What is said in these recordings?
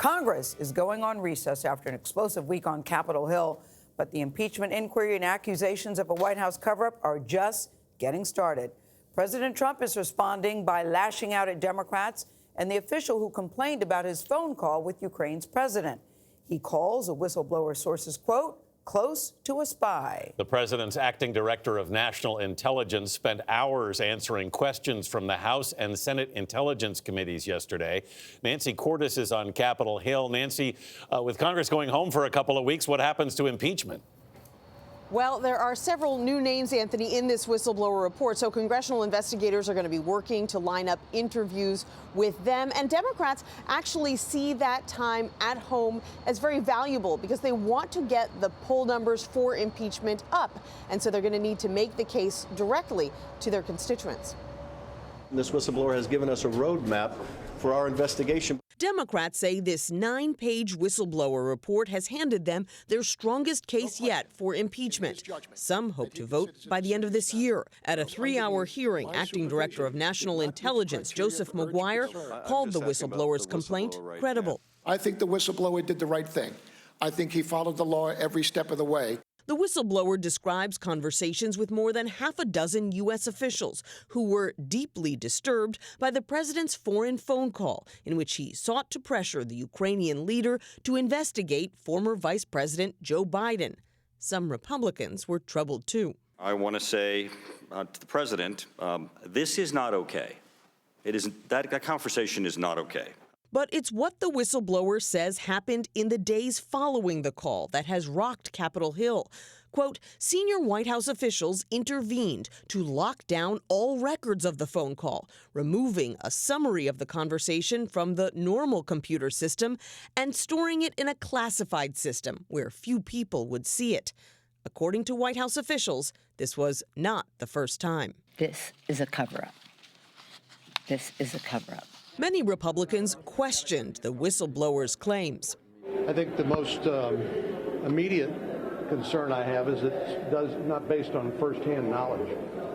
Congress is going on recess after an explosive week on Capitol Hill, but the impeachment inquiry and accusations of a White House cover-up are just getting started. President Trump is responding by lashing out at Democrats and the official who complained about his phone call with Ukraine's president. He calls a whistleblower source's quote, close to a spy. The president's acting director of national intelligence spent hours answering questions from the House and Senate Intelligence Committees yesterday. Nancy Cordes is on Capitol Hill. Nancy, with Congress going home for a couple of weeks, what happens to impeachment? Well, there are several new names, Anthony, in this whistleblower report. So congressional investigators are going to be working to line up interviews with them. And Democrats actually see that time at home as very valuable because they want to get the poll numbers for impeachment up. And so they're going to need to make the case directly to their constituents. This whistleblower has given us a roadmap for our investigation. Democrats say this 9-page whistleblower report has handed them their strongest case yet for impeachment. Some hope to vote by the end of this year. At a 3-hour hearing, Acting Director of National Intelligence Joseph Maguire called the whistleblower's complaint credible. I think the whistleblower did the right thing. I think he followed the law every step of the way. The whistleblower describes conversations with more than half a dozen U.S. officials who were deeply disturbed by the president's foreign phone call in which he sought to pressure the Ukrainian leader to investigate former Vice President Joe Biden. Some Republicans were troubled, too. I want to say to the president, this is not okay. That conversation is not okay. But it's what the whistleblower says happened in the days following the call that has rocked Capitol Hill. Quote, senior White House officials intervened to lock down all records of the phone call, removing a summary of the conversation from the normal computer system and storing it in a classified system where few people would see it. According to White House officials, this was not the first time. This is a cover-up. This is a cover-up. Many Republicans questioned the whistleblower's claims. I think the most immediate concern I have is it's not based on firsthand knowledge.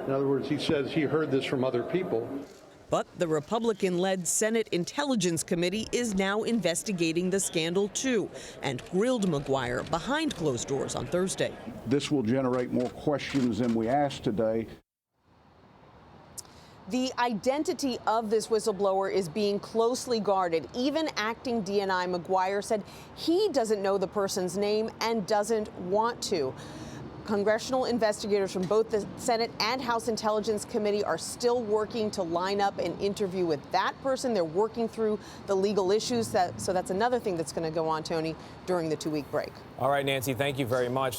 In other words, he says he heard this from other people. But the Republican-led Senate Intelligence Committee is now investigating the scandal, too, and grilled Maguire behind closed doors on Thursday. This will generate more questions than we asked today. The identity of this whistleblower is being closely guarded. Even acting DNI Maguire said he doesn't know the person's name and doesn't want to. Congressional investigators from both the Senate and House Intelligence Committee are still working to line up an interview with that person. They're working through the legal issues. So that's another thing that's going to go on, Tony, during the 2-week break. All right, Nancy, thank you very much.